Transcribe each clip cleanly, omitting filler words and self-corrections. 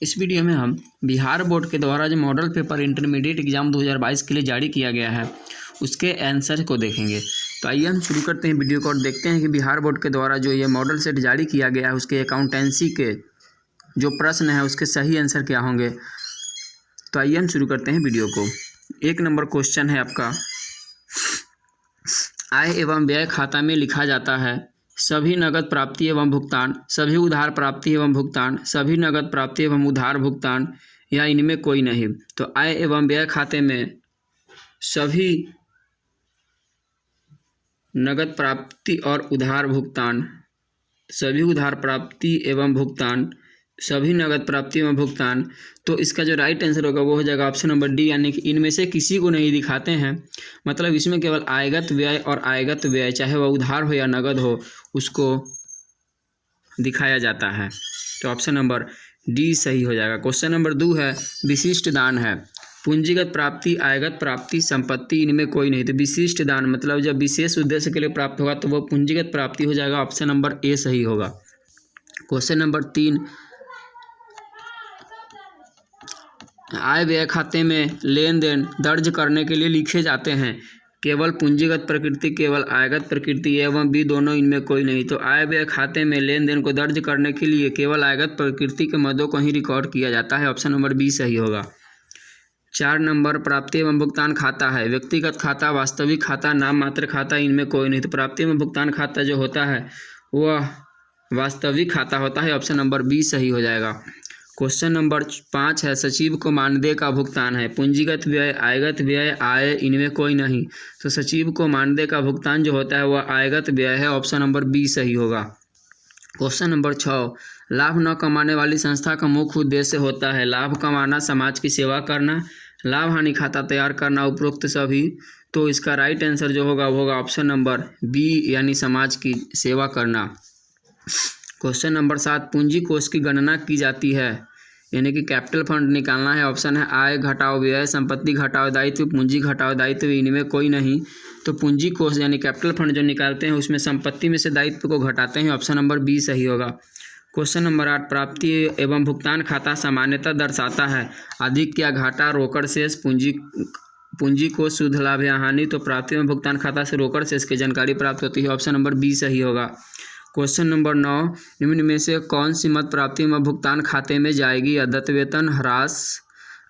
इस वीडियो में हम बिहार बोर्ड के द्वारा जो मॉडल पेपर इंटरमीडिएट एग्जाम 2022 के लिए जारी किया गया है उसके आंसर को देखेंगे। तो आइए हम शुरू करते हैं वीडियो को और देखते हैं कि बिहार बोर्ड के द्वारा जो ये मॉडल सेट जारी किया गया है उसके अकाउंटेंसी के जो प्रश्न है उसके सही आंसर क्या होंगे। तो आइए हम शुरू करते हैं वीडियो को। 1 नंबर क्वेश्चन है आपका, आय एवं व्यय खाता में लिखा जाता है सभी नगद प्राप्ति एवं भुगतान, सभी उधार प्राप्ति एवं भुगतान, सभी नगद प्राप्ति एवं उधार भुगतान या इनमें कोई नहीं। तो आय एवं व्यय खाते में सभी नगद प्राप्ति और उधार भुगतान, सभी उधार प्राप्ति एवं भुगतान, सभी नगद प्राप्ति एवं भुगतान। तो इसका जो राइट आंसर होगा वो हो जाएगा ऑप्शन नंबर डी, यानी कि इनमें से किसी को नहीं दिखाते हैं। मतलब इसमें केवल आयगत व्यय और आयगत व्यय, चाहे वह उधार हो या नगद हो, उसको दिखाया जाता है। तो ऑप्शन नंबर डी सही हो जाएगा। क्वेश्चन नंबर 2 है, विशिष्ट दान है पूंजीगत प्राप्ति, आयगत प्राप्ति, संपत्ति, इनमें कोई नहीं। तो विशिष्ट दान मतलब जब विशेष उद्देश्य के लिए प्राप्त होगा तो वह पूंजीगत प्राप्ति हो जाएगा। ऑप्शन नंबर ए सही होगा। क्वेश्चन नंबर 3, आय व्यय खाते में लेन देन दर्ज करने के लिए लिखे जाते हैं केवल पूंजीगत प्रकृति, केवल आयगत प्रकृति, एवं बी दोनों, इनमें कोई नहीं। तो आय व्यय खाते में लेन देन को दर्ज करने के लिए केवल आयगत प्रकृति के मदों को ही रिकॉर्ड किया जाता है। ऑप्शन नंबर बी सही होगा। 4 नंबर, प्राप्ति एवं भुगतान खाता है व्यक्तिगत खाता, वास्तविक खाता, नाम मात्र खाता, इनमें कोई नहीं। तो प्राप्ति एवं भुगतान खाता जो होता है वह वास्तविक खाता होता है। ऑप्शन नंबर बी सही हो जाएगा। क्वेश्चन नंबर 5 है, सचिव को मानदेय का भुगतान है पूंजीगत व्यय, आयगत व्यय, आय, इनमें कोई नहीं। तो सचिव को मानदेय का भुगतान जो होता है वह आयगत व्यय है। ऑप्शन नंबर बी सही होगा। क्वेश्चन नंबर 6, लाभ न कमाने वाली संस्था का मुख्य उद्देश्य होता है लाभ कमाना, समाज की सेवा करना, लाभ हानि खाता तैयार करना, उपरोक्त सभी। तो इसका राइट आंसर जो होगा वो होगा ऑप्शन नंबर बी, यानी समाज की सेवा करना। क्वेश्चन नंबर 7, पूंजी कोष की गणना की जाती है यानी कि कैपिटल फंड निकालना है। ऑप्शन है आय घटाओ व्यय, संपत्ति घटाओ दायित्व, पूंजी घटाओ दायित्व, इनमें कोई नहीं। तो पूंजी कोष यानी कैपिटल फंड जो निकालते हैं उसमें संपत्ति में से दायित्व को घटाते हैं। ऑप्शन नंबर बी सही होगा। क्वेश्चन नंबर 8, प्राप्ति एवं भुगतान खाता सामान्यतः दर्शाता है अधिक या घाटा, रोकड़ शेष, पूंजी कोष, शुद्ध लाभ या हानि। तो प्राप्ति एवं भुगतान खाता से रोकड़ शेष की जानकारी प्राप्त होती है। ऑप्शन नंबर बी सही होगा। क्वेश्चन नंबर 9, निम्न में से कौन सी मद प्राप्ति एवं भुगतान खाते में जाएगी? अदत्त वेतन, ह्रास,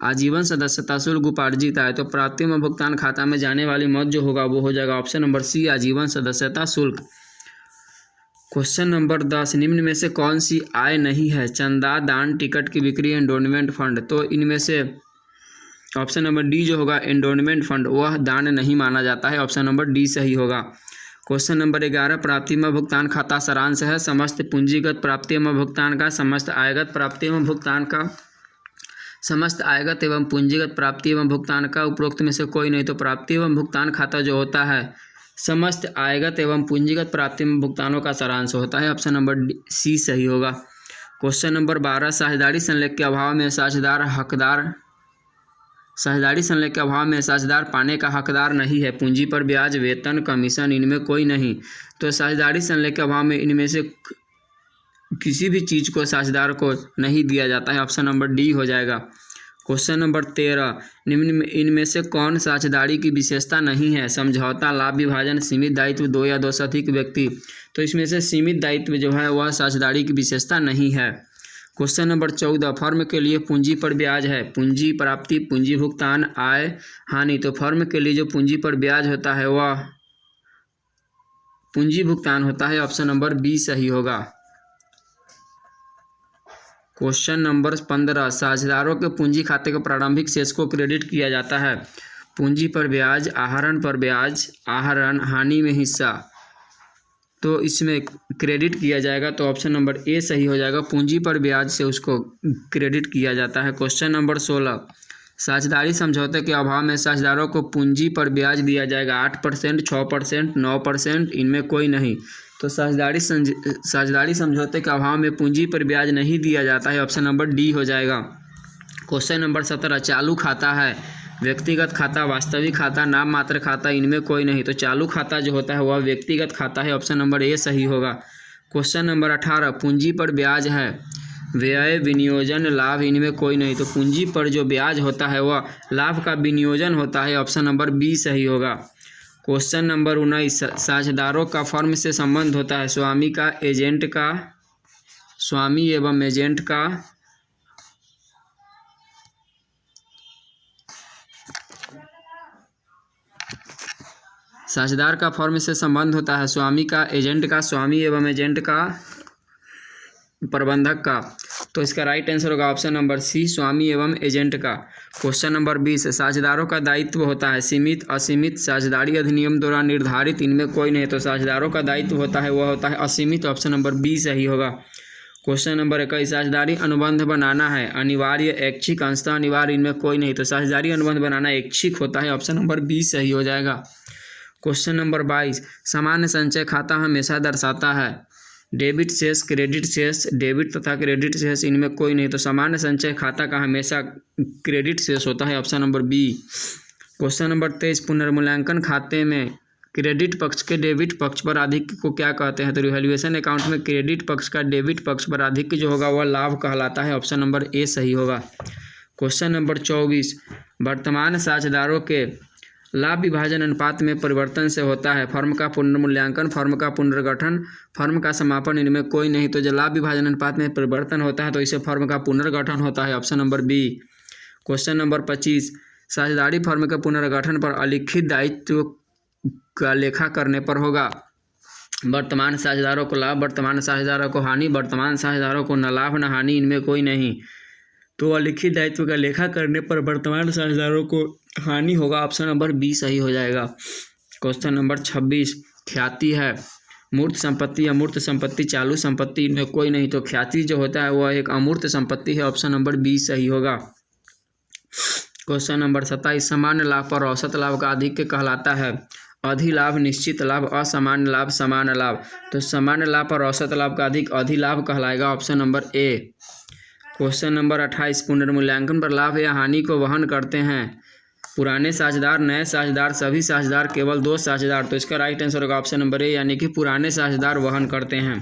आजीवन सदस्यता शुल्क, उपार्जित आय। तो प्राप्ति एवं भुगतान खाता में जाने वाली मद जो होगा वो हो जाएगा ऑप्शन नंबर सी, आजीवन सदस्यता शुल्क। क्वेश्चन नंबर 10, निम्न में से कौन सी आय नहीं है? चंदा, दान, टिकट की बिक्री, एंडोनमेंट फंड। तो इनमें से ऑप्शन नंबर डी जो होगा एंडोनमेंट फंड, वह दान नहीं माना जाता है। ऑप्शन नंबर डी सही होगा। क्वेश्चन नंबर 11, प्राप्ति एवं भुगतान खाता सारांश है समस्त पूंजीगत प्राप्ति एवं भुगतान का, समस्त आयगत प्राप्ति एवं भुगतान का, समस्त आयगत एवं पूंजीगत प्राप्ति एवं भुगतान का, उपरोक्त में से कोई नहीं। तो प्राप्ति एवं भुगतान खाता जो होता है समस्त आयगत एवं पूंजीगत प्राप्ति एवं भुगतानों का सारांश होता है। ऑप्शन नंबर सी सही होगा। क्वेश्चन नंबर 12, साझेदारी संलेख के अभाव में साझेदारी संलेख के अभाव में साझेदार पाने का हकदार नहीं है पूंजी पर ब्याज, वेतन, कमीशन, इनमें कोई नहीं। तो साझेदारी संलेख के अभाव में इनमें से किसी भी चीज़ को साझेदार को नहीं दिया जाता है। ऑप्शन नंबर डी हो जाएगा। क्वेश्चन नंबर 13, निम्न में इनमें से कौन साझेदारी की विशेषता नहीं है? समझौता, लाभ विभाजन, सीमित दायित्व, 2 या 2 से अधिक व्यक्ति। तो इसमें से सीमित दायित्व जो है वह साझेदारी की विशेषता नहीं है। क्वेश्चन नंबर 14, फर्म के लिए पूंजी पर ब्याज है पूंजी प्राप्ति, पूंजी भुगतान, आय, हानि। तो फर्म के लिए जो पूंजी पर ब्याज होता है वह पूंजी भुगतान होता है। ऑप्शन नंबर बी सही होगा। क्वेश्चन नंबर 15, साझेदारों के पूंजी खाते के प्रारंभिक शेष को क्रेडिट किया जाता है पूंजी पर ब्याज, आहरण पर ब्याज, आहरण, हानि में हिस्सा। तो इसमें क्रेडिट किया जाएगा। तो ऑप्शन नंबर ए सही हो जाएगा, पूंजी पर ब्याज से उसको क्रेडिट किया जाता है। क्वेश्चन नंबर 16, साझेदारी समझौते के अभाव में साझेदारों को पूंजी पर ब्याज दिया जाएगा 8%, 6%, 9%, इनमें कोई नहीं। तो साझेदारी समझौते के अभाव में पूंजी पर ब्याज नहीं दिया जाता है। ऑप्शन नंबर डी हो जाएगा। क्वेश्चन नंबर 17, चालू खाता है व्यक्तिगत खाता, वास्तविक खाता, नाम मात्र खाता, इनमें कोई नहीं। तो चालू खाता जो होता है वह व्यक्तिगत खाता है। ऑप्शन नंबर ए सही होगा। क्वेश्चन नंबर 18, पूंजी पर ब्याज है व्यय, विनियोजन, लाभ इनमें कोई नहीं। तो पूंजी पर जो ब्याज होता है वह लाभ का विनियोजन होता है। ऑप्शन नंबर बी सही होगा। क्वेश्चन नंबर 19, साझेदारों का फर्म से संबंध होता है। स्वामी का, एजेंट का, स्वामी एवं एजेंट का, साझेदार का फर्म से संबंध होता है। स्वामी का, एजेंट का, स्वामी एवं एजेंट का, प्रबंधक का। तो इसका राइट आंसर होगा ऑप्शन नंबर सी, स्वामी एवं एजेंट का। क्वेश्चन नंबर 20, साझेदारों का दायित्व होता है सीमित, असीमित, साझेदारी अधिनियम द्वारा निर्धारित, इनमें कोई नहीं। तो साझेदारों का दायित्व होता है वह होता है असीमित। ऑप्शन नंबर बी सही होगा। क्वेश्चन नंबर 21, साझेदारी अनुबंध बनाना है अनिवार्य, ऐच्छिक, अंशतः अनिवार्य, इनमें कोई नहीं। तो साझेदारी अनुबंध बनाना ऐच्छिक होता है। ऑप्शन नंबर बी सही हो जाएगा। क्वेश्चन नंबर 22, सामान्य संचय खाता हमेशा दर्शाता है डेबिट शेष, क्रेडिट शेष, डेबिट तथा क्रेडिट शेष, इनमें कोई नहीं। तो सामान्य संचय खाता का हमेशा क्रेडिट शेष होता है। Option number B. Question number 23, पुनर्मूल्यांकन खाते में क्रेडिट पक्ष के डेबिट पक्ष पर आधिक्य को क्या कहते हैं। तो रिवैल्यूएशन अकाउंट में क्रेडिट पक्ष का डेबिट पक्ष पर आधिक्य जो होगा वह लाभ कहलाता है। ऑप्शन नंबर ए सही होगा। क्वेश्चन नंबर 24, वर्तमान साझेदारों के लाभ विभाजन अनुपात में परिवर्तन से होता है फर्म का पुनर्मूल्यांकन, फर्म का पुनर्गठन, फर्म का समापन, इनमें कोई नहीं। तो जब लाभ विभाजन अनुपात में परिवर्तन होता है तो इसे फर्म का पुनर्गठन होता है। Option number B. Question number 25, साझेदारी फर्म के पुनर्गठन पर अलिखित दायित्व का लेखा करने पर होगा। वर्तमान साझेदारों को लाभ, वर्तमान साझेदारों को हानि, वर्तमान साझेदारों को न लाभ न हानि, इनमें कोई नहीं। तो अलिखित दायित्व का लेखा करने पर वर्तमान साझेदारों को हानि होगा। ऑप्शन नंबर बी सही हो जाएगा। क्वेश्चन नंबर 26, ख्याति है मूर्त संपत्ति, अमूर्त संपत्ति, चालू संपत्ति, इनमें कोई नहीं। तो ख्याति जो होता है वह एक अमूर्त संपत्ति है। ऑप्शन नंबर बी सही होगा। क्वेश्चन नंबर 27, सामान्य लाभ पर औसत लाभ का आधिक्य कहलाता है अधिलाभ, निश्चित लाभ, असामान्य लाभ, समान लाभ। तो सामान्य लाभ पर औसत लाभ का अधिलाभ कहलाएगा। Option number A. Question number 28, पुनर्मूल्यांकन पर लाभ या हानि को वहन करते हैं पुराने साझेदार, नए साझेदार, सभी साझेदार, केवल 2 साझेदार। तो इसका राइट आंसर होगा ऑप्शन नंबर ए, यानी कि पुराने साझेदार वहन करते हैं।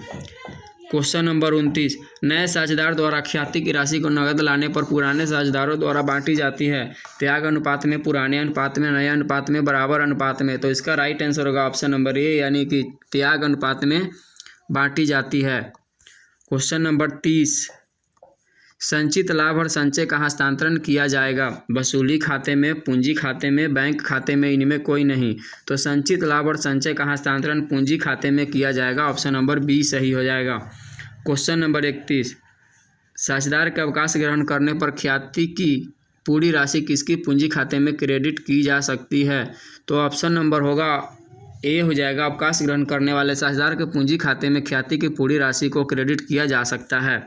क्वेश्चन नंबर 29, नए साझेदार द्वारा ख्याति की राशि को नगद लाने पर पुराने साझेदारों द्वारा बांटी जाती है त्याग अनुपात में, पुराने अनुपात में, नए अनुपात में, बराबर अनुपात में। तो इसका राइट आंसर होगा ऑप्शन नंबर ए, यानी कि त्याग अनुपात में बांटी जाती है। क्वेश्चन नंबर 30, संचित लाभ और संचय का हस्तांतरण किया जाएगा वसूली खाते में, पूंजी खाते में, बैंक खाते में, इनमें कोई नहीं। तो संचित लाभ और संचय का हस्तांतरण पूंजी खाते में किया जाएगा। ऑप्शन नंबर बी सही हो जाएगा। क्वेश्चन नंबर 31, साझेदार के अवकाश ग्रहण करने पर ख्याति की पूरी राशि किसकी पूंजी खाते में क्रेडिट की जा सकती है। तो ऑप्शन नंबर होगा ए हो जाएगा। अवकाश ग्रहण करने वाले साझेदार के पूंजी खाते में ख्याति की पूरी राशि को क्रेडिट किया जा सकता है।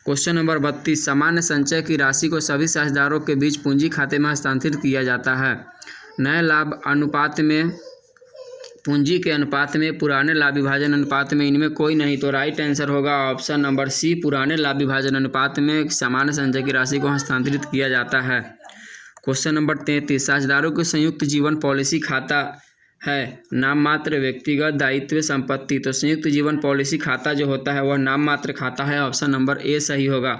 क्वेश्चन नंबर 32, सामान्य संचय की राशि को सभी साझेदारों के बीच पूंजी खाते में हस्तांतरित किया जाता है नए लाभ अनुपात में, पूंजी के अनुपात में, पुराने लाभ विभाजन अनुपात में, इनमें कोई नहीं। तो राइट आंसर होगा ऑप्शन नंबर सी, पुराने लाभ विभाजन अनुपात में सामान्य संचय की राशि को हस्तांतरित किया जाता है। क्वेश्चन नंबर 33, साझेदारों की संयुक्त जीवन पॉलिसी खाता है नाम मात्र, व्यक्तिगत, दायित्व, संपत्ति। तो संयुक्त जीवन पॉलिसी खाता जो होता है वह नाम मात्र खाता है। ऑप्शन नंबर ए सही होगा।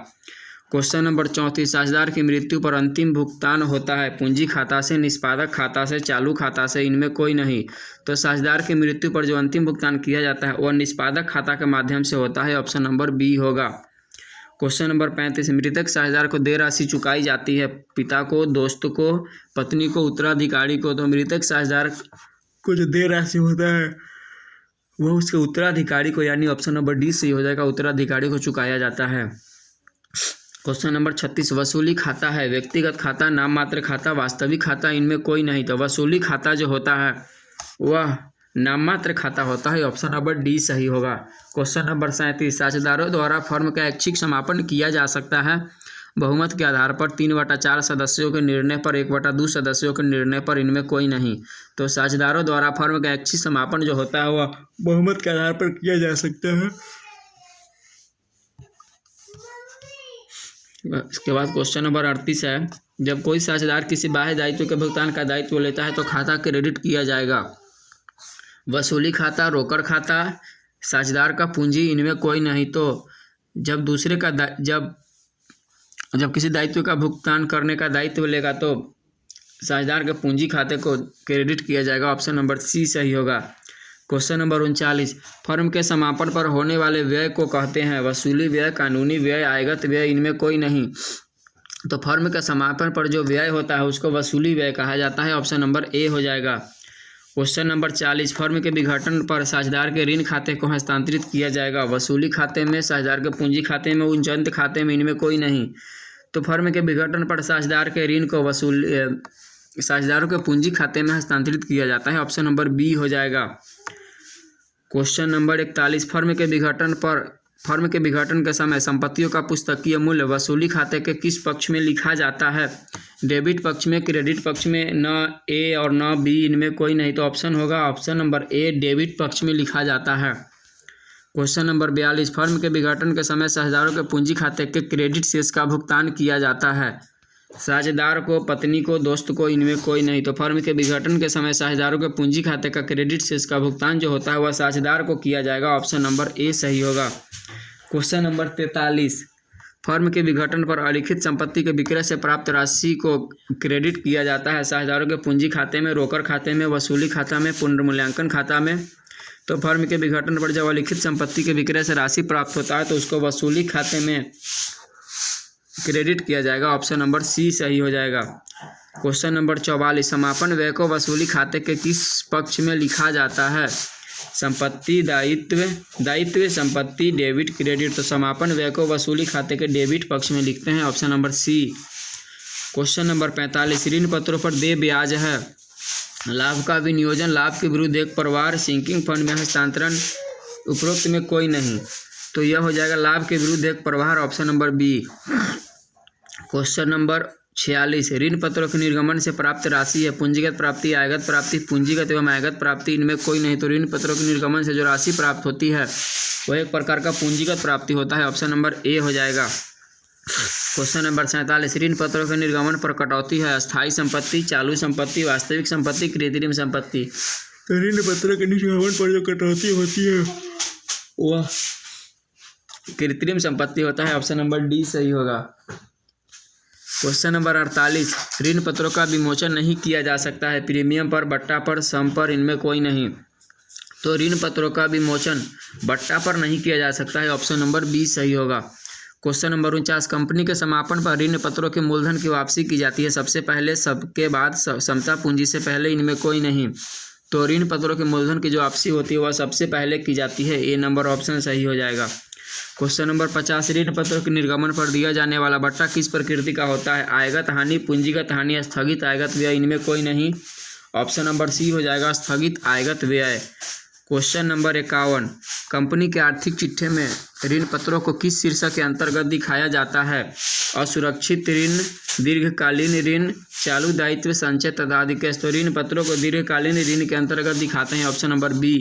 क्वेश्चन नंबर 34, साझेदार की मृत्यु पर अंतिम भुगतान होता है पूंजी खाता से, निष्पादक खाता से, चालू खाता से, इनमें कोई नहीं। तो साझेदार की मृत्यु पर जो अंतिम भुगतान किया जाता है वह निष्पादक खाता के माध्यम से होता है। ऑप्शन नंबर बी होगा। क्वेश्चन नंबर 35, मृतक साझेदार को देय राशि चुकाई जाती है पिता को, दोस्त को, पत्नी को, उत्तराधिकारी को। तो मृतक साझेदार को जो देय राशि होता है वह उसके उत्तराधिकारी को, यानी ऑप्शन नंबर डी सही हो जाएगा, उत्तराधिकारी को चुकाया जाता है। क्वेश्चन नंबर 36, वसूली खाता है व्यक्तिगत खाता, नाम मात्र खाता, वास्तविक खाता, इनमें कोई नहीं। तो वसूली खाता जो होता है वह नाम मात्र खाता होता है। ऑप्शन नंबर डी सही होगा। क्वेश्चन नंबर 37, साझेदारों द्वारा फर्म का ऐच्छिक समापन किया जा सकता है बहुमत के आधार पर, 3/4 सदस्यों के निर्णय पर, 1/2 सदस्यों के निर्णय पर, इनमें कोई नहीं। तो साझेदारों द्वारा फर्म का ऐच्छिक समापन जो होता है वह बहुमत के आधार पर किया जा सकता है। इसके बाद क्वेश्चन नंबर 38 है, जब कोई साझेदार किसी बाह्य दायित्व के भुगतान का दायित्व लेता है तो खाता क्रेडिट किया जाएगा वसूली खाता, रोकड़ खाता, साझेदार का पूंजी, इनमें कोई नहीं। तो जब दूसरे का जब किसी दायित्व का भुगतान करने का दायित्व लेगा तो साझेदार के पूंजी खाते को क्रेडिट किया जाएगा। ऑप्शन नंबर सी सही होगा। क्वेश्चन नंबर 39, फर्म के समापन पर होने वाले व्यय को कहते हैं वसूली व्यय, कानूनी व्यय, आयगत व्यय, इनमें कोई नहीं। तो फर्म के समापन पर जो व्यय होता है उसको वसूली व्यय कहा जाता है। ऑप्शन नंबर ए हो जाएगा। क्वेश्चन नंबर 40, फर्म के विघटन पर साझेदार के ऋण खाते को हस्तांतरित किया जाएगा वसूली खाते में, साझेदार के पूंजी खाते में, उच्चंत खाते में, इनमें कोई नहीं। तो फर्म के विघटन पर साझेदार के ऋण को साझेदारों के पूंजी खाते में हस्तांतरित किया जाता है। ऑप्शन नंबर बी हो जाएगा। क्वेश्चन नंबर 41, फर्म के विघटन के समय संपत्तियों का पुस्तकीय मूल्य वसूली खाते के किस पक्ष में लिखा जाता है? डेबिट पक्ष में, क्रेडिट पक्ष में, न ए और न बी, इनमें कोई नहीं। तो ऑप्शन होगा ऑप्शन नंबर ए, डेबिट पक्ष में लिखा जाता है। क्वेश्चन नंबर 42, फर्म के विघटन के समय साझेदारों के पूंजी खाते के क्रेडिट शेष का भुगतान किया जाता है साझेदार को, पत्नी को, दोस्त को, इनमें कोई नहीं। तो फर्म के विघटन के समय साझेदारों के पूंजी खाते का क्रेडिट शेष का भुगतान जो होता है वह साझेदार को किया जाएगा। ऑप्शन नंबर ए सही होगा। क्वेश्चन नंबर 43, फर्म के विघटन पर अलिखित संपत्ति के विक्रय से प्राप्त राशि को क्रेडिट किया जाता है साझेदारों के पूंजी खाते में, रोकड़ खाते में, वसूली खाता में, पुनर्मूल्यांकन खाता में। तो फर्म के विघटन पर जब अलिखित संपत्ति के विक्रय से राशि प्राप्त होता है तो उसको वसूली खाते में क्रेडिट किया जाएगा। ऑप्शन नंबर सी सही हो जाएगा। क्वेश्चन नंबर 44, समापन व्यय को वसूली खाते के किस पक्ष में लिखा जाता है? संपत्ति, दायित्व, संपत्ति, डेबिट, क्रेडिट। तो समापन व्यय को वसूली खाते के डेबिट पक्ष में लिखते हैं। Option number C. Question number 45, ऋण पत्रों पर देय ब्याज है, लाभ का विनियोजन, लाभ के विरुद्ध एक प्रवाह, सिंकिंग फंड में हस्तांतरण, उपरोक्त में कोई नहीं। तो यह हो जाएगा लाभ के विरुद्ध एक प्रवाह। Option number B. Question number 46, ऋण पत्रों के निर्गमन से प्राप्त राशि है पूंजीगत प्राप्ति, आयगत प्राप्ति, पूंजीगत एवं आयगत प्राप्ति, इनमें कोई नहीं। तो ऋण पत्रों के निर्गमन से जो राशि प्राप्त होती है वह एक प्रकार का पूंजीगत प्राप्ति होता है। ऑप्शन नंबर ए हो जाएगा। क्वेश्चन नंबर 47, ऋण पत्रों के निर्गमन पर कटौती है अस्थायी संपत्ति, चालू संपत्ति, वास्तविक संपत्ति, कृत्रिम संपत्ति। तो ऋण पत्रों के निर्गमन पर जो कटौती होती है वह कृत्रिम संपत्ति होता है। ऑप्शन नंबर डी सही होगा। क्वेश्चन नंबर 48, ऋण पत्रों का विमोचन नहीं किया जा सकता है प्रीमियम पर, बट्टा पर, सम पर, इनमें कोई नहीं। तो ऋण पत्रों का विमोचन बट्टा पर नहीं किया जा सकता है। ऑप्शन नंबर बी सही होगा। क्वेश्चन नंबर 49, कंपनी के समापन पर ऋण पत्रों के मूलधन की वापसी की जाती है सबसे पहले, सबके बाद, समता पूंजी से पहले, इनमें कोई नहीं। तो ऋण पत्रों के मूलधन की जो वापसी होती है वह सबसे पहले की जाती है। ए नंबर ऑप्शन सही हो जाएगा। क्वेश्चन नंबर 50, ऋण पत्रों के निर्गमन पर दिया जाने वाला बट्टा किस प्रकृति का होता है? आयगत हानि, पूंजीगत हानि, स्थगित आयगत व्यय, इनमें कोई नहीं। ऑप्शन नंबर सी हो जाएगा, स्थगित आयगत व्यय। क्वेश्चन नंबर 51, कंपनी के आर्थिक चिट्ठे में ऋण पत्रों को किस शीर्षक के अंतर्गत दिखाया जाता है? असुरक्षित ऋण, दीर्घकालीन ऋण, चालू दायित्व, संचय तदाधिकेश। तो ऋण पत्रों को दीर्घकालीन ऋण के अंतर्गत दिखाते हैं। Option number B.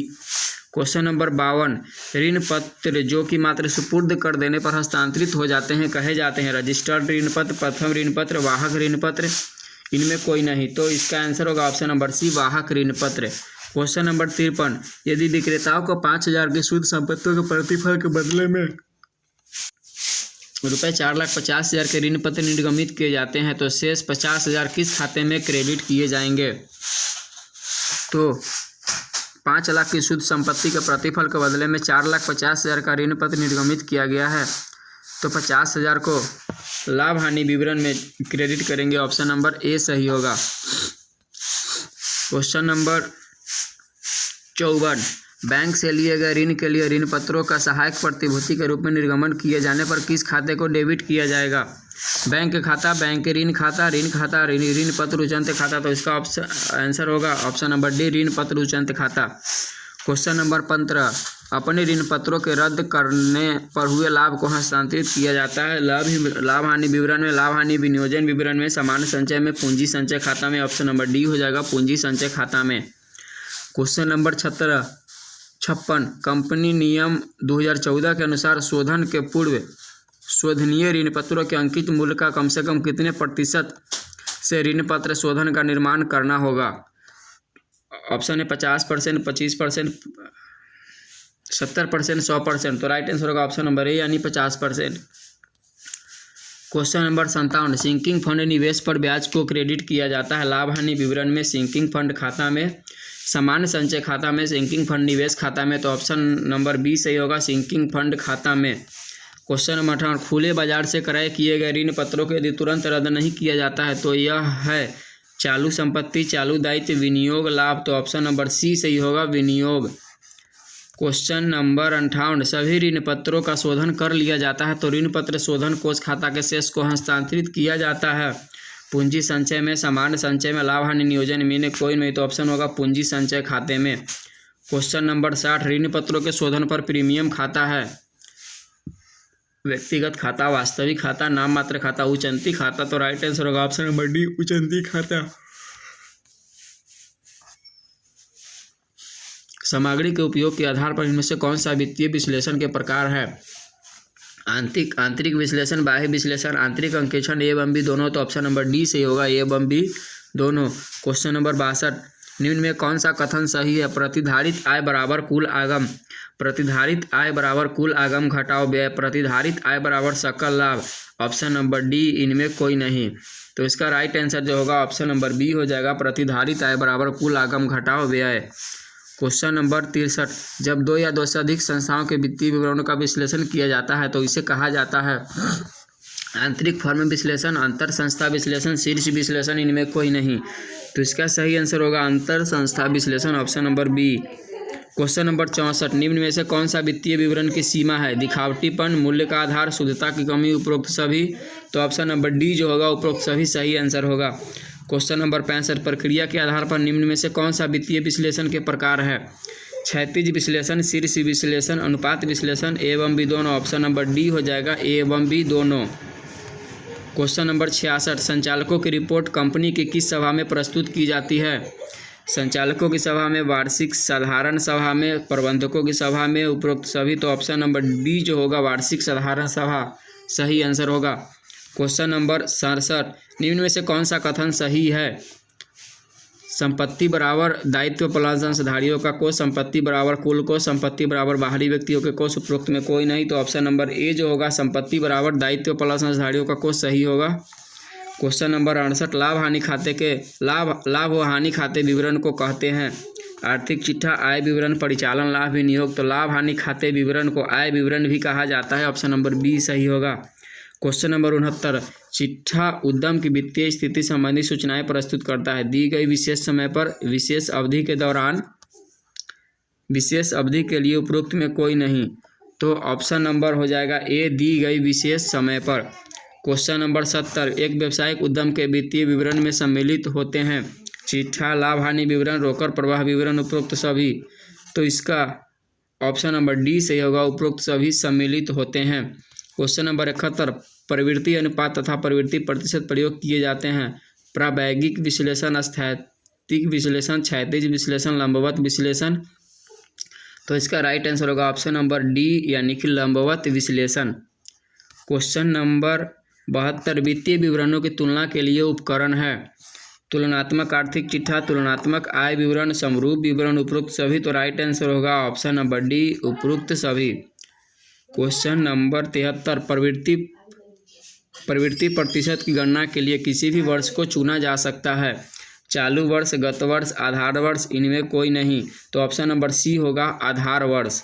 Question number 52, ऋण पत्र जो कि मात्र सुपुर्द कर देने पर हस्तांतरित हो जाते हैं कहे जाते हैं? रजिस्टर्ड ऋण पत्र, प्रथम ऋण पत्र, वाहक ऋण पत्र, इनमें कोई नहीं। तो इसका आंसर होगा ऑप्शन नंबर सी, वाहक ऋण पत्र। क्वेश्चन नंबर 53, यदि विक्रेताओं को 5,000 की शुद्ध संपत्तियों के प्रतिफल के बदले में रुपये 4,50,000 के ऋण पत्र निर्गमित किए जाते हैं तो शेष 50,000 किस खाते में क्रेडिट किए जाएंगे? तो 5 लाख की शुद्ध संपत्ति के प्रतिफल के बदले में 4,50,000 का ऋण पत्र निर्गमित किया गया है तो 50,000 को लाभ हानि विवरण में क्रेडिट करेंगे। ऑप्शन नंबर ए सही होगा। क्वेश्चन नंबर 54, बैंक से लिए गए ऋण के लिए ऋण पत्रों का सहायक प्रतिभूति के रूप में निर्गमन किए जाने पर किस खाते को डेबिट किया जाएगा? बैंक खाता, बैंक ऋण खाता, ऋण खाता, ऋण पत्र उचंत खाता। तो इसका आंसर होगा ऑप्शन नंबर डी, ऋण पत्र उचंत खाता। क्वेश्चन नंबर 15, अपने ऋण पत्रों के रद्द करने पर हुए लाभ को हस्तांतरित किया जाता है लाभ हानि विवरण में, लाभ हानि विनियोजन विवरण में, सामान्य संचय में, पूंजी संचय खाता में। ऑप्शन नंबर डी हो जाएगा, पूंजी संचय खाता में। क्वेश्चन नंबर 56, कंपनी नियम 2014 के अनुसार शोधन के पूर्व शोधनीय ऋण पत्रों के अंकित मूल्य का कम से कम कितने प्रतिशत से ऋण पत्र शोधन का निर्माण करना होगा? ऑप्शन है 50%, 25%, 70%, 100%, तो राइट आंसर होगा ऑप्शन नंबर ए यानी 50%। क्वेश्चन नंबर 57, सिंकिंग फंड निवेश पर ब्याज को क्रेडिट किया जाता है। लाभ हानि विवरण में सिंकिंग फंड खाता में, सामान्य संचय खाता में, सिंकिंग फंड निवेश खाता में, तो ऑप्शन नंबर बी सही होगा, सिंकिंग फंड खाता में। क्वेश्चन नंबर 58, खुले बाजार से क्रय किए गए ऋण पत्रों को यदि तुरंत रद्द नहीं किया जाता है तो यह है चालू संपत्ति, चालू दायित्व, विनियोग, लाभ, तो ऑप्शन नंबर सी सही होगा, विनियोग। क्वेश्चन नंबर 58, सभी ऋण पत्रों का शोधन कर लिया जाता है तो ऋण पत्र शोधन कोष खाता के शेष को हस्तांतरित किया जाता है। पूंजी संचय में, सामान्य संचय में, लाभ हानि नियोजन में कोई नहीं, तो ऑप्शन होगा पूंजी संचय खाते में। क्वेश्चन नंबर 60, ऋण पत्रों के शोधन पर प्रीमियम खाता है। व्यक्तिगत खाता, वास्तविक खाता, नाम मात्र खाता, उचंती खाता, तो राइट आंसर होगा ऑप्शन नंबर डी, उचंती खाता। सामग्री के उपयोग के आधार पर इनमें से कौन सा वित्तीय विश्लेषण के प्रकार है? आंतरिक विश्लेषण, बाह्य विश्लेषण, आंतरिक अंकेक्षण, ए एवं बी दोनों, तो ऑप्शन नंबर डी सही होगा, ए एवं बी दोनों। क्वेश्चन नंबर 62, निम्न में कौन सा कथन सही है? प्रतिधारित आय बराबर कुल आगम, प्रतिधारित आय बराबर कुल आगम घटाओ व्यय, प्रतिधारित आय बराबर सकल लाभ, ऑप्शन नंबर डी इनमें कोई नहीं, तो इसका राइट आंसर जो होगा ऑप्शन नंबर बी हो जाएगा, प्रतिधारित आय बराबर कुल आगम घटाओ व्यय। क्वेश्चन नंबर 63, जब दो या दो से अधिक संस्थाओं के वित्तीय विवरणों का विश्लेषण किया जाता है तो इसे कहा जाता है आंतरिक फर्म विश्लेषण, अंतर संस्था विश्लेषण, शीर्ष विश्लेषण, इनमें कोई नहीं, तो इसका सही आंसर होगा अंतर संस्था विश्लेषण, option number B. Question number 64, निम्न में से कौन सा वित्तीय विवरण की सीमा है? दिखावटीपन, मूल्य का आधार, शुद्धता की कमी, उपरोक्त सभी, तो ऑप्शन नंबर डी जो होगा उपरोक्त सभी सही आंसर होगा। क्वेश्चन नंबर 65, प्रक्रिया के आधार पर निम्न में से कौन सा वित्तीय विश्लेषण के प्रकार है? क्षैतिज विश्लेषण, शीर्ष विश्लेषण, अनुपात विश्लेषण, ए एवं बी दोनों, ऑप्शन नंबर डी हो जाएगा, ए एवं बी दोनों। क्वेश्चन नंबर 66, संचालकों की रिपोर्ट कंपनी की किस सभा में प्रस्तुत की जाती है? संचालकों की सभा में, वार्षिक साधारण सभा में, प्रबंधकों की सभा में, उपरोक्त सभी, तो ऑप्शन नंबर डी जो होगा वार्षिक साधारण सभा सही आंसर होगा। क्वेश्चन नंबर 67, निम्न में से कौन सा कथन सही है? संपत्ति बराबर दायित्व प्लस अंशधारियों का कोष, संपत्ति बराबर कुल कोष, संपत्ति बराबर बाहरी व्यक्तियों के कोष, उपरोक्त में कोई नहीं, तो ऑप्शन नंबर ए जो होगा संपत्ति बराबर दायित्व प्लस अंशधारियों का कोष सही होगा। क्वेश्चन नंबर 68, लाभ हानि खाते के लाभ व हानि खाते विवरण को कहते हैं आर्थिक चिट्ठा, आय विवरण, परिचालन लाभ, विनियोग, तो लाभ हानि खाते विवरण को आय विवरण भी कहा जाता है, ऑप्शन नंबर बी सही होगा। क्वेश्चन नंबर 69, चिट्ठा उद्यम की वित्तीय स्थिति संबंधी सूचनाएं प्रस्तुत करता है। दी गई विशेष समय पर, विशेष अवधि के दौरान, विशेष अवधि के लिए, उपरोक्त में कोई नहीं, तो ऑप्शन नंबर हो जाएगा ए, दी गई विशेष समय पर। क्वेश्चन नंबर 70, एक व्यावसायिक उद्यम के वित्तीय विवरण में सम्मिलित होते हैं चिट्ठा, लाभ हानि विवरण, रोकड़ प्रवाह विवरण, उपरोक्त सभी, तो इसका ऑप्शन नंबर डी सही होगा, उपरोक्त सभी सम्मिलित होते हैं। क्वेश्चन नंबर 71, प्रवृत्ति अनुपात तथा प्रवृत्ति प्रतिशत प्रयोग किए जाते हैं। प्रावैगिक विश्लेषण, स्थैतिक विश्लेषण, क्षैतिज विश्लेषण, लंबवत विश्लेषण, तो इसका राइट आंसर होगा ऑप्शन नंबर डी यानी कि लंबवत विश्लेषण। क्वेश्चन नंबर 72, वित्तीय विवरणों की तुलना के लिए उपकरण है। तुलनात्मक आर्थिक चिट्ठा, तुलनात्मक आय विवरण, समरूप विवरण, उपरोक्त सभी, तो राइट आंसर होगा ऑप्शन नंबर डी, उपरोक्त सभी। क्वेश्चन नंबर 73, प्रवृत्ति प्रतिशत की गणना के लिए किसी भी वर्ष को चुना जा सकता है। चालू वर्ष, गत वर्ष, आधार वर्ष, इनमें कोई नहीं, तो ऑप्शन नंबर सी होगा आधार वर्ष।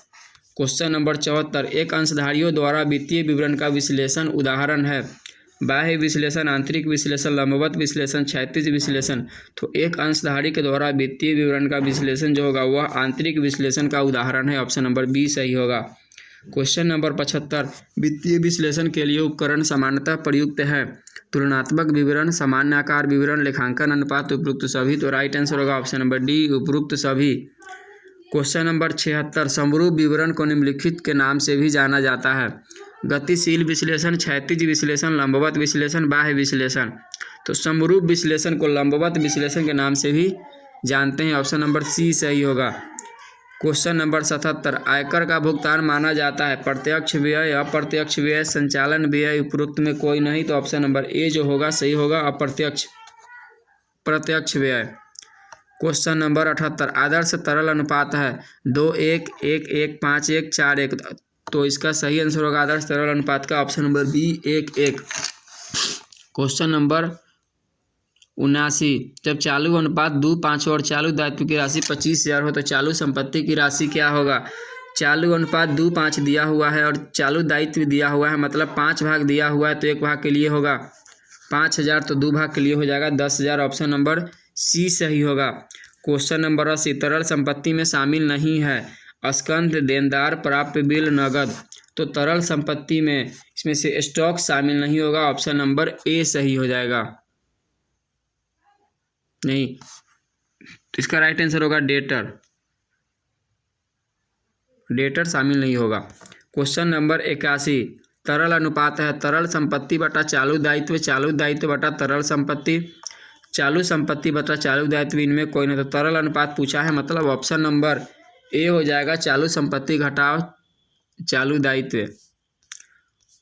क्वेश्चन नंबर 74, एक अंशधारियों द्वारा वित्तीय विवरण का विश्लेषण उदाहरण है। बाह्य विश्लेषण, आंतरिक विश्लेषण, लंबवत विश्लेषण, क्षैतिज विश्लेषण, तो एक अंशधारी के द्वारा वित्तीय विवरण का विश्लेषण जो होगा वह आंतरिक विश्लेषण का उदाहरण है, ऑप्शन नंबर बी सही होगा। क्वेश्चन नंबर 75, वित्तीय विश्लेषण के लिए उपकरण सामान्यतः प्रयुक्त है। तुलनात्मक विवरण, सामान्य आकार विवरण, लेखांकन अनुपात, उपरोक्त सभी, तो राइट आंसर होगा ऑप्शन नंबर डी, उपरोक्त सभी। क्वेश्चन नंबर 76, समरूप विवरण को निम्नलिखित के नाम से भी जाना जाता है। गतिशील विश्लेषण, क्षैतिज विश्लेषण, लंबवत विश्लेषण, बाह्य विश्लेषण, तो समरूप विश्लेषण को लंबवत विश्लेषण के नाम से भी जानते हैं, ऑप्शन नंबर सी सही होगा। क्वेश्चन नंबर 77, आयकर का भुगतान माना जाता है प्रत्यक्ष व्यय, अप्रत्यक्ष व्यय, संचालन व्यय, उपरोक्त में कोई नहीं, तो ऑप्शन नंबर ए जो होगा सही होगा, प्रत्यक्ष व्यय। क्वेश्चन नंबर 78 आदर्श तरल अनुपात है 2:1, 1:1, 5:1, 4:1। तो इसका सही आंसर होगा आदर्श तरल अनुपात का option number B 1:1। Question number 79 जब चालू अनुपात 2:5 और चालू दायित्व की राशि 25,000 हो तो चालू संपत्ति की राशि क्या होगा। चालू अनुपात 2:5 दिया हुआ है और चालू दायित्व दिया हुआ है, मतलब 5 भाग दिया हुआ है तो 1 भाग के लिए होगा 5,000, तो 2 भाग के लिए हो जाएगा 10,000। ऑप्शन नंबर सी सही होगा। क्वेश्चन नंबर 80 तरल संपत्ति में शामिल नहीं है स्कंध, देनदार, प्राप्य, बिल, नगद। तो तरल संपत्ति में इसमें से स्टॉक शामिल नहीं होगा। ऑप्शन नंबर ए सही हो जाएगा। नहीं, इसका राइट आंसर होगा डेटर। डेटर शामिल नहीं होगा। क्वेश्चन नंबर 81 तरल अनुपात है तरल संपत्ति बटा चालू दायित्व, चालू दायित्व बटा तरल संपत्ति, चालू संपत्ति बटा चालू दायित्व, इनमें कोई नहीं। तो तरल अनुपात पूछा है, मतलब ऑप्शन नंबर ए हो जाएगा चालू संपत्ति घटाओ चालू दायित्व।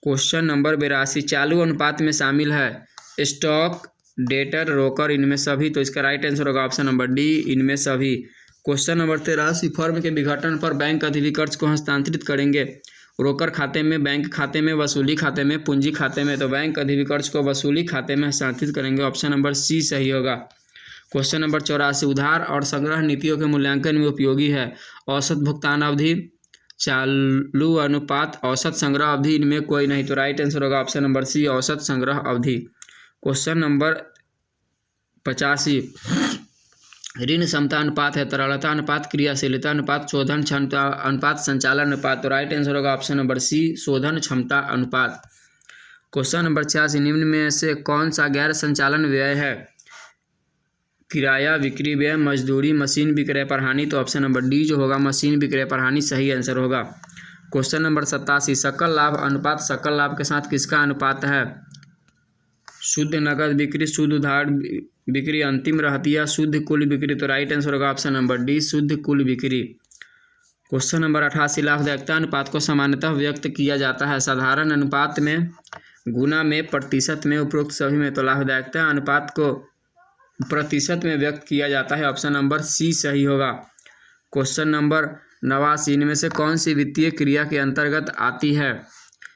क्वेश्चन नंबर 82 चालू अनुपात में शामिल है स्टॉक, डेटर, रोकर, इनमें सभी। तो इसका राइट आंसर होगा ऑप्शन नंबर डी, इनमें सभी। क्वेश्चन नंबर 83 फर्म के विघटन पर बैंक अधिविकर्ष को हस्तांतरित करेंगे रोकर खाते में, बैंक खाते में, वसूली खाते में, पूंजी खाते में। तो बैंक अधिविकर्ष को वसूली खाते में हस्तांतरित करेंगे। ऑप्शन नंबर सी सही होगा। क्वेश्चन नंबर 84 उधार और संग्रह नीतियों के मूल्यांकन में उपयोगी है औसत भुगतान अवधि, चालू अनुपात, औसत संग्रह अवधि, इनमें कोई नहीं। तो राइट आंसर होगा ऑप्शन नंबर सी औसत संग्रह अवधि। क्वेश्चन नंबर 85 ऋण क्षमता अनुपात है तरलता अनुपात, क्रियाशीलता अनुपात, शोधन क्षमता अनुपात, संचालन अनुपात। तो राइट आंसर होगा ऑप्शन नंबर सी शोधन क्षमता अनुपात। क्वेश्चन नंबर 86 निम्न में से कौन सा गैर संचालन व्यय है। किराया, बिक्री व्यय, मजदूरी, मशीन विक्रय पर हानि। तो ऑप्शन नंबर डी जो होगा मशीन विक्रय पर हानि सही आंसर होगा। क्वेश्चन नंबर 87 सकल लाभ अनुपात सकल लाभ के साथ किसका अनुपात है। शुद्ध नकद बिक्री, शुद्ध उधार बिक्री, अंतिम रहतिया, शुद्ध कुल बिक्री। तो राइट आंसर होगा ऑप्शन नंबर डी शुद्ध कुल बिक्री। क्वेश्चन नंबर 88 लाभदायकता अनुपात को सामान्यतः व्यक्त किया जाता है साधारण अनुपात में, गुना में, प्रतिशत में, उपरोक्त सभी में। तो लाभदायकता अनुपात को प्रतिशत में व्यक्त किया जाता है। ऑप्शन नंबर सी सही होगा। क्वेश्चन नंबर 89 इनमें से कौन सी वित्तीय क्रिया के अंतर्गत आती है।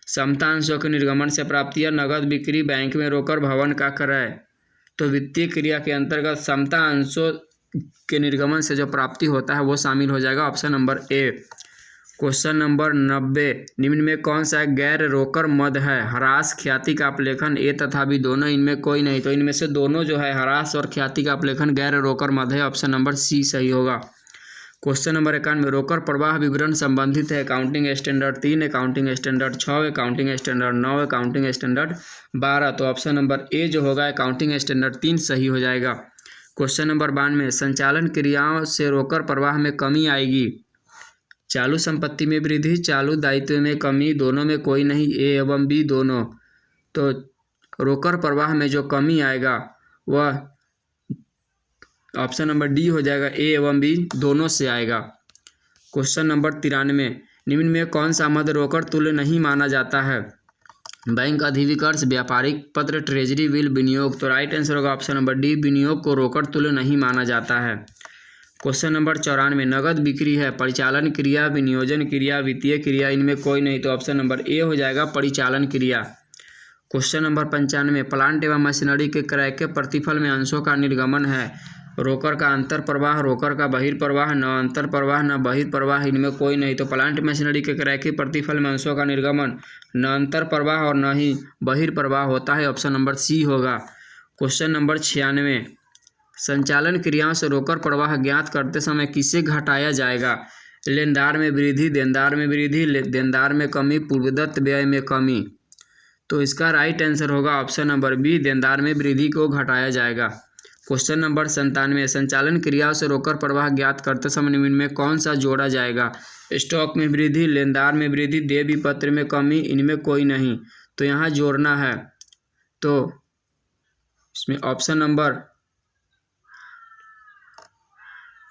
समता अंशों के निर्गमन से प्राप्तियां, नगद बिक्री, बैंक में रोकर, भवन का क्रय। तो वित्तीय क्रिया के अंतर्गत समता अंशों के निर्गमन से जो प्राप्ति होता है वो शामिल हो जाएगा। Option number A. Question number 90 निम्न में कौन सा गैर रोकर मद है। ह्रास, ख्याति का अपलेखन, ए तथा बी दोनों, इनमें कोई नहीं। तो इनमें से दोनों जो है ह्रास और ख्याति का अपलेखन गैर रोकर मद है। ऑप्शन नंबर सी सही होगा। क्वेश्चन नंबर 91 रोकर प्रवाह विवरण संबंधित है accounting standard 3, accounting standard 6, accounting standard 9, accounting standard 12। तो ऑप्शन नंबर ए जो होगा अकाउंटिंग स्टैंडर्ड 3 सही हो जाएगा। क्वेश्चन नंबर 92 संचालन क्रियाओं से रोकर प्रवाह में कमी आएगी। चालू संपत्ति में वृद्धि, चालू दायित्व में कमी, दोनों में कोई नहीं, ए एवं बी दोनों। तो रोकर प्रवाह में जो कमी आएगा वह ऑप्शन नंबर डी हो जाएगा, ए एवं बी दोनों से आएगा। क्वेश्चन नंबर 93 निम्न में कौन सा मद रोकर तुल्य नहीं माना जाता है। बैंक अधिविकर्ष, व्यापारिक पत्र, ट्रेजरी बिल, विनियोग। तो राइट आंसर होगा ऑप्शन नंबर डी विनियोग को रोकर तुल्य नहीं माना जाता है। क्वेश्चन नंबर 94 नगद बिक्री है परिचालन क्रिया, विनियोजन क्रिया, वित्तीय क्रिया, इनमें कोई नहीं। तो ऑप्शन नंबर ए हो जाएगा परिचालन क्रिया। क्वेश्चन नंबर 95 प्लांट एवं मशीनरी के क्रय के प्रतिफल में अंशों का निर्गमन है। रोकर का अंतर प्रवाह, रोकर का बहिर्प्रवाह, न अंतर प्रवाह न बहिर्प्रवाह, इनमें कोई नहीं। तो प्लांट मशीनरी के क्रय के प्रतिफल में अंशों का निर्गमन न अंतर प्रवाह और न ही बहिर्प्रवाह होता है। ऑप्शन नंबर सी होगा। क्वेश्चन नंबर 96 संचालन क्रियाओं से रोकर प्रवाह ज्ञात करते समय किसे घटाया जाएगा। लेनदार में वृद्धि, देनदार में वृद्धि, देनदार में कमी, पूर्वदत्त व्यय में कमी। तो इसका राइट आंसर होगा ऑप्शन नंबर बी देनदार में वृद्धि को घटाया जाएगा। क्वेश्चन नंबर 97 संचालन क्रियाओं से रोकर प्रवाह ज्ञात करते समय निम्न में कौन सा जोड़ा जाएगा। स्टॉक में वृद्धि, लेनदार में वृद्धि, देय विपत्र में कमी, इनमें कोई नहीं। तो यहाँ जोड़ना है तो इसमें ऑप्शन नंबर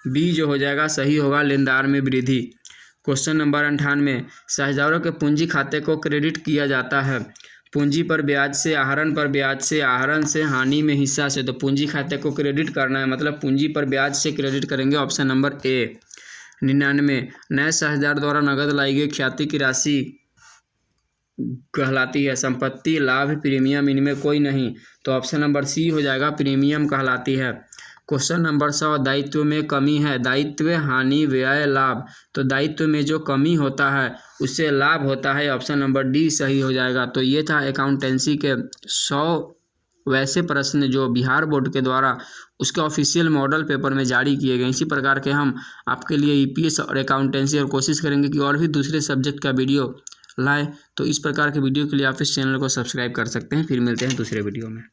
बी जो हो जाएगा सही होगा, लेनदार में वृद्धि। क्वेश्चन नंबर 98 साझेदारों के पूंजी खाते को क्रेडिट किया जाता है पूंजी पर ब्याज से, आहरण पर ब्याज से, आहरण से, हानि में हिस्सा से। तो पूंजी खाते को क्रेडिट करना है, मतलब पूंजी पर ब्याज से क्रेडिट करेंगे, ऑप्शन नंबर ए। 99, नए साझेदार द्वारा नगद लाई गई ख्याति की राशि कहलाती है। संपत्ति, लाभ, प्रीमियम, इनमें कोई नहीं, तो ऑप्शन नंबर सी हो जाएगा, प्रीमियम कहलाती है। क्वेश्चन नंबर 100, दायित्व में कमी है। दायित्व, हानि, व्यय, लाभ। तो दायित्व में जो कमी होता है उससे लाभ होता है, ऑप्शन नंबर डी सही हो जाएगा। तो ये था अकाउंटेंसी के 100 वैसे प्रश्न जो बिहार बोर्ड के द्वारा उसके ऑफिशियल मॉडल पेपर में जारी किए गए। इसी प्रकार के हम आपके लिए ईपीएस और अकाउंटेंसी और कोशिश करेंगे कि और भी दूसरे सब्जेक्ट का वीडियो लाए। तो इस प्रकार के वीडियो के लिए आप इस चैनल को सब्सक्राइब कर सकते हैं। फिर मिलते हैं दूसरे वीडियो में।